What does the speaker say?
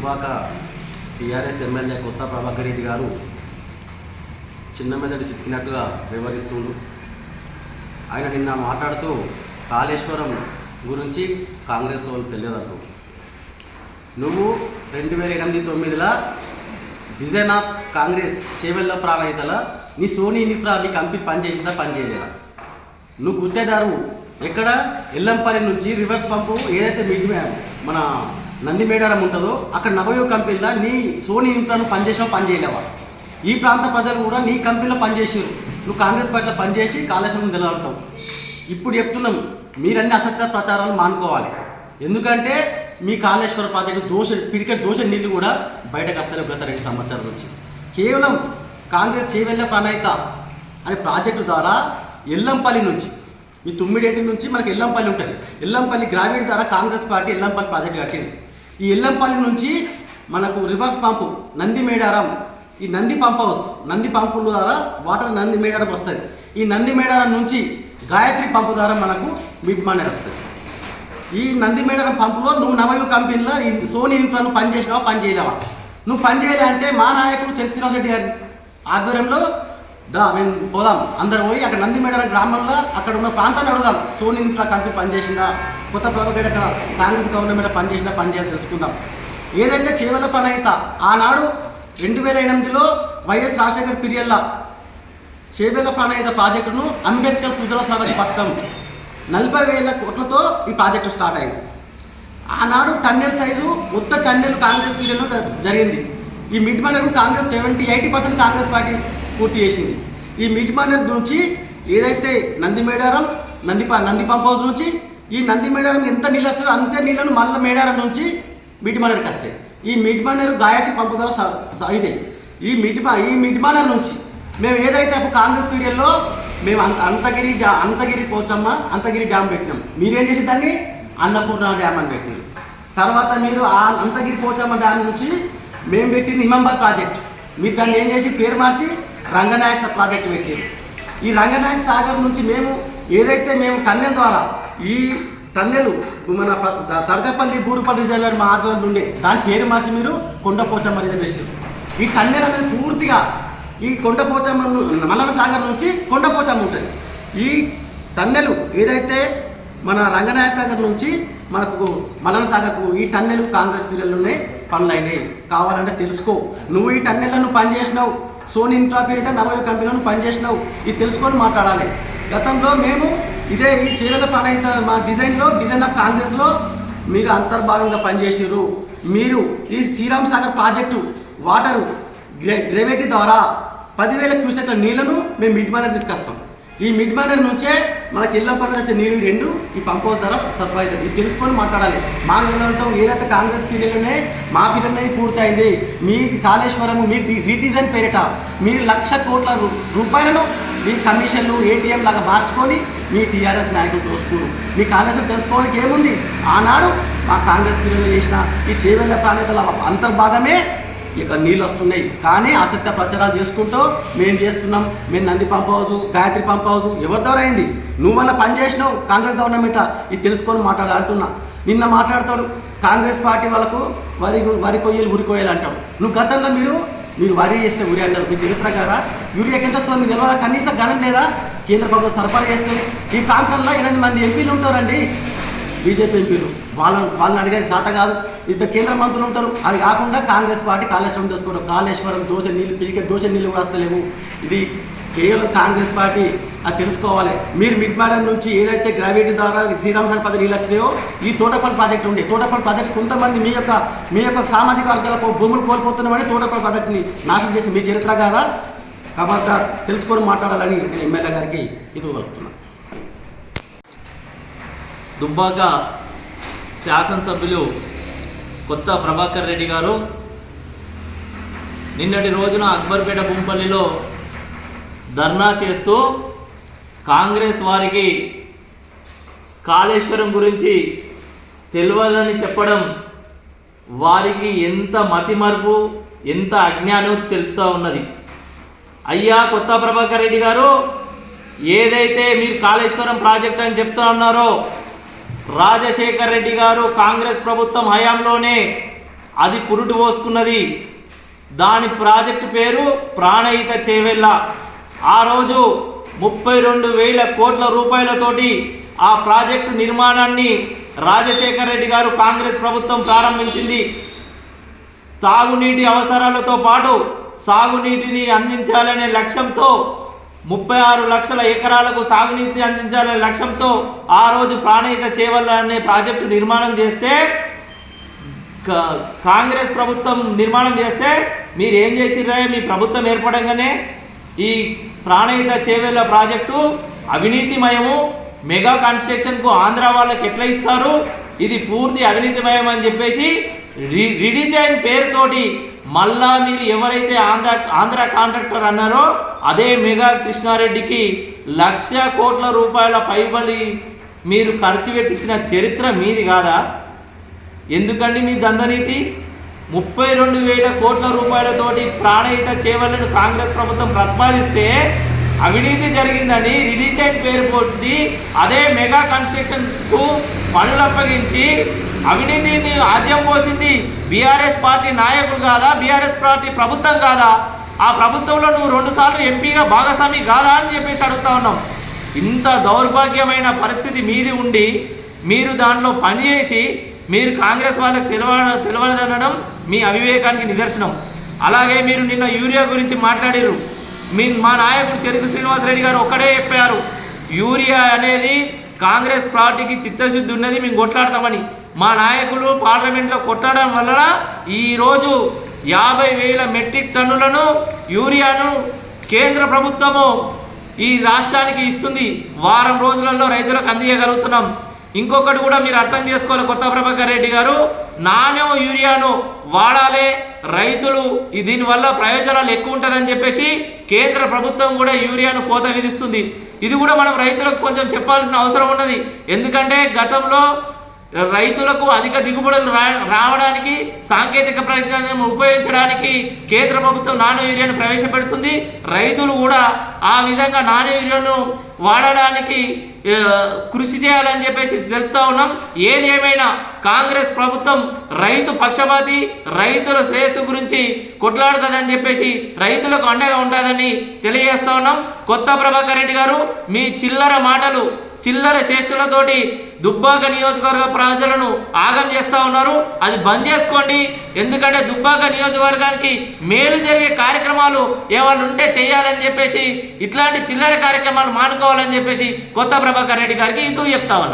Dubbaka TRS MLA కొత్త ప్రభాకర్ రెడ్డి గారు చిన్న మెదడు చితికినట్టుగా వివరిస్తుండు. ఆయన నిన్న మాట్లాడుతూ కాళేశ్వరం గురించి కాంగ్రెస్ వాళ్ళు తెలియదంటూ, నువ్వు 2008-9 డిజైన్ ఆఫ్ కాంగ్రెస్ చేవెళ్ళ ప్రాణహితల నీ సోనీ నిప్రా నీ కంపెనీ పనిచేసిందా పనిచేయలేదా? నువ్వు గుత్తేదారు ఎక్కడ ఎల్లంపల్లి నుంచి రివర్స్ పంపు ఏదైతే మన నంది మేడారం ఉంటుందో అక్కడ నవయో కంపెనీలో నీ సోనీ నిప్రాను పనిచేసినావు పనిచేయలేవా? ఈ ప్రాంత ప్రజలు కూడా నీ కంపెనీలో పనిచేసారు. నువ్వు కాంగ్రెస్ పార్టీలో పనిచేసి కాళేశ్వరం నిలబడతావు. ఇప్పుడు చెప్తున్నాం, మీరన్నీ అసత్య ప్రచారాలు మానుకోవాలి. ఎందుకంటే మీ కాళేశ్వర ప్రాజెక్టు పిడికెట్ దోష నీళ్ళు కూడా బయటకు వస్తలే గత 2 సంవత్సరాల నుంచి. కేవలం కాంగ్రెస్ చేవెళ్ళ ప్రణాళిక అనే ప్రాజెక్టు ద్వారా ఎల్లంపల్లి నుంచి ఈ తుమ్మిడేటి నుంచి మనకి ఎల్లంపల్లి ఉంటుంది. ఎల్లంపల్లి గ్రావిటీ ద్వారా కాంగ్రెస్ పార్టీ ఎల్లంపల్లి ప్రాజెక్టు కట్టింది. ఈ ఎల్లంపల్లి నుంచి మనకు రివర్స్ పంపు నంది మేడారం, ఈ నంది పంప్ హౌస్, నంది పంపుల ద్వారా వాటర్ నంది మేడారం వస్తుంది. ఈ నంది మేడారం నుంచి గాయత్రి పంపు ద్వారా మనకు మిడ్ మానేర్ వస్తుంది. ఈ నంది మేడారం పంపులో నువ్వు నవయు కంపెనీలో సోనీ ఇన్ఫ్రాను పనిచేసినావా పనిచేయలేవా? నువ్వు పనిచేయలే అంటే మా నాయకుడు చంద్రశేఖర్ రెడ్డి గారి ఆధ్వర్యంలో మేము పోదాం, అందరు పోయి అక్కడ నంది మేడారం గ్రామంలో అక్కడ ఉన్న ప్రాంతాన్ని అడుగుదాం. సోనీ ఇన్ఫ్రా కంపెనీ పనిచేసిందా, కొత్త ప్రభుత్వం అక్కడ కాంగ్రెస్ గవర్నమెంట్ పనిచేసిందా పనిచేయాలి తెలుసుకుందాం. ఏదైతే చేవెళ్ళ ప్రణాళిక ఆనాడు 2008లో వైఎస్ రాజశేఖర్ పీరియడ్లో చేవెళ్ళ ప్రణాళిక ప్రాజెక్టును అంబేద్కర్ సుజల సరళి పథకం 40,000 కోట్లతో ఈ ప్రాజెక్టు స్టార్ట్ అయింది. ఆనాడు టన్నెల్ సైజు మొత్తం టన్నెల్ కాంగ్రెస్ పీరియడ్లో జరిగింది. ఈ మిడ్ మానేర్ కాంగ్రెస్ 70-80% కాంగ్రెస్ పార్టీ పూర్తి చేసింది. ఈ మిడ్ మానేర్ నుంచి ఏదైతే నంది మేడారం నంది పంప్ హౌస్ నుంచి ఈ నంది మేడారం ఎంత నీళ్ళు వస్తుందో అంతే నీళ్ళను మళ్ళీ మేడారం నుంచి మిడ్ మానేర్కి వస్తాయి. ఈ మిడ్ మానేర్ గాయత్రి పంపు ద్వారా అవుతాయి. ఈ మిడ్ మానేర్ నుంచి మేము ఏదైతే అప్పుడు కాంగ్రెస్ పీరియడ్లో మేము అంతగిరి పోచమ్మ అంతగిరి డ్యామ్ పెట్టినాం. మీరేం చేసి దాన్ని అన్నపూర్ణ డ్యామ్ అని పెట్టారు. తర్వాత మీరు ఆ అంతగిరి పోచమ్మ డ్యామ్ నుంచి మేము పెట్టింది ఇమాంబాద్ ప్రాజెక్ట్, మీరు దాన్ని ఏం చేసి పేరు మార్చి రంగనాయక ప్రాజెక్ట్ పెట్టారు. ఈ రంగనాయక సాగర్ నుంచి మేము ఏదైతే మేము టన్నెల్ ద్వారా ఈ టన్నెల్ మన తడకపల్లి బూరుపల్లి రిజర్వేర్ మా ఆధ్వర్యంలో ఉండే దాని పేరు మార్చి మీరు కొండపోచమ్మ రిజర్వేషన్. ఈ టన్నెల్ అనేది పూర్తిగా ఈ కొండపోచమ్మ మల్లన సాగర్ నుంచి కొండపోచమ్మ ఉంటుంది. ఈ టన్నెలు ఏదైతే మన రంగనాయక సాగర్ నుంచి మనకు మల్లన సాగర్కు ఈ టన్నెలు కాంగ్రెస్ పీరియడ్లోనే పనులు అయినాయి. కావాలంటే తెలుసుకో. నువ్వు ఈ టన్నెలను పనిచేసినావు, సోనీ ఇన్ఫ్రా పీరియడ్ నవయు కంపెనీలను పనిచేసినావు. ఇది తెలుసుకొని మాట్లాడాలి. గతంలో మేము ఇదే ఈ చేవెళ్ళ ప్రణాళిక మా డిజైన్ ఆఫ్ కాంగ్రెస్లో మీరు అంతర్భాగంగా పనిచేసారు. మీరు ఈ Sriram Sagar project water gravity ద్వారా 10,000 క్యూసెక్ల నీళ్లను మేము మిడ్ మానేర్ తీసుకొస్తాం. ఈ మిడ్ మానేర్ నుంచే మనకి ఎల్లంపల్లి వచ్చే నీళ్ళు 2 ఈ పంప్ హౌస్ ద్వారా సరఫరా అవుతుంది. ఇది తెలుసుకొని మాట్లాడాలి. మాకు ఏంటంటాం, ఏదైతే కాంగ్రెస్ పీరియడ్లోనే మా పీరియడ్లోనే పూర్తయింది. మీ కాళేశ్వరము మీ రీడిజైన్ పేరిట మీరు 1,00,000 కోట్ల రూపాయలను మీ కమిషన్లు ఏటీఎం లాగా మార్చుకొని మీ టీఆర్ఎస్ నాయకులు దోసుకున్నారు. మీ కాళేశ్వరం తెలుసుకోవడానికి ఏముంది? ఆనాడు మా కాంగ్రెస్ పీరియడ్లో చేసిన ఈ చేవెళ్ళ ప్రాణితల అంతర్భాగమే ఇక నీళ్ళు వస్తున్నాయి. కానీ అసత్య ప్రచారాలు చేసుకుంటూ మేము చేస్తున్నాం, మేము Nandi pump house Gayatri pump house ఎవరి ద్వారా అయింది? నువ్వన్న పని చేసినావు కాంగ్రెస్ గవర్నమెంట్. ఇది తెలుసుకొని అంటున్నా. నిన్న మాట్లాడతాడు కాంగ్రెస్ పార్టీ వాళ్ళకు వరి కొయ్యలు ఉరి కొయ్యలు అంటాడు. నువ్వు గతంలో మీరు వరి చేస్తే ఉరి అంటారు. మీ చరిత్ర కదా. యూరియా ఎంత వస్తుందో మీకు తెలియదా? కనీసం గణం లేదా? కేంద్ర ప్రభుత్వం సరఫరా చేస్తే ఈ ప్రాంతంలో 8 మంది ఎంపీలు ఉంటారండి, బీజేపీ ఎంపీలు. వాళ్ళని అడిగే శాత కాదు. ఇద్దరు కేంద్ర మంత్రులు ఉంటారు. అది కాకుండా కాంగ్రెస్ పార్టీ కాళేశ్వరం తెలుసుకోవడం, కాళేశ్వరం దోచ నీళ్ళు పిలికే దోచ నీళ్ళు కూడా వస్తలేవు. ఇది కేవలం కాంగ్రెస్ పార్టీ అది తెలుసుకోవాలి. మీరు మిడ్ మానేర్ నుంచి ఏదైతే గ్రావిటీ ద్వారా శ్రీరామ్ సాగర్ పద్ధతి నీళ్ళు వచ్చినాయో ఈ తోటపల్లి ప్రాజెక్టు ఉండే తోటపల్లి ప్రాజెక్టు కొంతమంది మీ యొక్క సామాజిక వర్గాలకు భూములు కోల్పోతున్నామని తోటపల్లి ప్రాజెక్టుని నాశనం చేసి మీ చరిత్ర కాదా? కాబట్టి తెలుసుకొని మాట్లాడాలని నేను ఎమ్మెల్యే గారికి ఇది వస్తున్నాను. దుబ్బాక శాసనసభ్యులు కొత్త ప్రభాకర్ రెడ్డి గారు నిన్నటి రోజున అక్బర్పేట బొంపల్లిలో ధర్నా చేస్తూ కాంగ్రెస్ వారికి కాళేశ్వరం గురించి తెలియదని చెప్పడం వారికి ఎంత మతిమరుపు, ఎంత అజ్ఞానం తెలుపుతూ ఉన్నది. అయ్యా కొత్త ప్రభాకర్ రెడ్డి గారు, ఏదైతే మీరు కాళేశ్వరం ప్రాజెక్ట్ అని చెప్తా ఉన్నారో రాజశేఖర్ రెడ్డి గారు కాంగ్రెస్ ప్రభుత్వం హయాంలోనే అది పురుటు పోసుకున్నది. దాని ప్రాజెక్టు పేరు ప్రాణహిత చేవెళ్ళ. ఆ రోజు 32,000 కోట్ల రూపాయలతోటి ఆ ప్రాజెక్టు నిర్మాణాన్ని రాజశేఖర రెడ్డి గారు కాంగ్రెస్ ప్రభుత్వం ప్రారంభించింది. తాగునీటి అవసరాలతో పాటు సాగునీటిని అందించాలనే లక్ష్యంతో 36 లక్షల ఎకరాలకు సాగునీటి అందించాలనే లక్ష్యంతో ఆ రోజు ప్రాణహిత చేవెళ్ళ అనే ప్రాజెక్టు నిర్మాణం చేస్తే, కాంగ్రెస్ ప్రభుత్వం నిర్మాణం చేస్తే మీరు ఏం చేసిర్రా? మీ ప్రభుత్వం ఏర్పడంగానే ఈ ప్రాణహిత చేవెళ్ళ ప్రాజెక్టు అవినీతిమయము, మెగా కన్స్ట్రక్షన్కు ఆంధ్ర వాళ్ళకి ఎట్లా ఇస్తారు, ఇది పూర్తి అవినీతిమయం అని చెప్పేసి రిడిజైన్ పేరుతోటి మళ్ళా మీరు ఎవరైతే ఆంధ్ర కాంట్రాక్టర్ అన్నారో అదే మెగా కృష్ణారెడ్డికి 1,00,000 కోట్ల రూపాయల పైబలి మీరు ఖర్చు పెట్టించిన చరిత్ర మీది కాదా? ఎందుకండి మీ దందనీతి? 32,000 కోట్ల రూపాయలతోటి ప్రాణహిత చేవెళ్ళను కాంగ్రెస్ ప్రభుత్వం ప్రతిపాదిస్తే అవినీతి జరిగిందని రిడిజైన్ పేరు పోటీ అదే మెగా కన్స్ట్రక్షన్కు పనులు అప్పగించి అవినీతిని ఆద్యం పోసింది బీఆర్ఎస్ పార్టీ నాయకులు కాదా? బీఆర్ఎస్ పార్టీ ప్రభుత్వం కాదా? ఆ ప్రభుత్వంలో నువ్వు 2 సార్లు ఎంపీగా భాగస్వామి కాదా అని చెప్పేసి అడుగుతా ఉన్నాం. ఇంత దౌర్భాగ్యమైన పరిస్థితి మీది ఉండి మీరు దాంట్లో పనిచేసి మీరు కాంగ్రెస్ వాళ్ళకి తెలియదనడం మీ అవివేకానికి నిదర్శనం. అలాగే మీరు నిన్న యూరియా గురించి మాట్లాడారు. మా నాయకుడు చెరుకు శ్రీనివాసరెడ్డి గారు ఒక్కడే చెప్పారు, యూరియా అనేది కాంగ్రెస్ పార్టీకి చిత్తశుద్ధి ఉన్నది, మేము కొట్లాడతామని. మా నాయకులు పార్లమెంట్లో కొట్టడం వలన ఈరోజు 50,000 మెట్రిక్ టన్నులను యూరియాను కేంద్ర ప్రభుత్వము ఈ రాష్ట్రానికి ఇస్తుంది. వారం రోజులలో రైతులకు అందియగలుగుతున్నాం. ఇంకొకటి కూడా మీరు అర్థం చేసుకోవాలి కొత్త ప్రభాకర్ రెడ్డి గారు, నాణ్యం యూరియాను వాడాలి, రైతులు దీనివల్ల ప్రయోజనాలు ఎక్కువ ఉంటుందని చెప్పేసి కేంద్ర ప్రభుత్వం కూడా యూరియాను కోత విధిస్తుంది. ఇది కూడా మనం రైతులకు కొంచెం చెప్పాల్సిన అవసరం ఉన్నది. ఎందుకంటే గతంలో రైతులకు అధిక దిగుబడులు రావడానికి సాంకేతిక పరిజ్ఞానం ఉపయోగించడానికి కేంద్ర ప్రభుత్వం నానో యూరియాను ప్రవేశపెడుతుంది. రైతులు కూడా ఆ విధంగా నానో యూరియాను వాడడానికి కృషి చేయాలని చెప్పేసి తెలుపుతా ఉన్నాం. ఏది ఏమైనా కాంగ్రెస్ ప్రభుత్వం రైతు పక్షపాతి, రైతుల శ్రేయస్సు గురించి కొట్లాడుతుందని చెప్పేసి రైతులకు అండగా ఉంటుందని తెలియజేస్తా ఉన్నాం. కొత్త ప్రభాకర్ రెడ్డి గారు మీ చిల్లర మాటలు, చిల్లర చేష్టలతోటి దుబ్బాక నియోజకవర్గ ప్రజలను ఆగం చేస్తూ ఉన్నారు. అది బంద్ చేసుకోండి. ఎందుకంటే దుబ్బాక నియోజకవర్గానికి మేలు జరిగే కార్యక్రమాలు ఏమైనా ఉంటే చేయాలని చెప్పేసి, ఇట్లాంటి చిల్లర కార్యక్రమాలు మానుకోవాలని చెప్పేసి కొత్త ప్రభాకర్ రెడ్డి గారికి ఇతూ చెప్తా ఉన్నారు.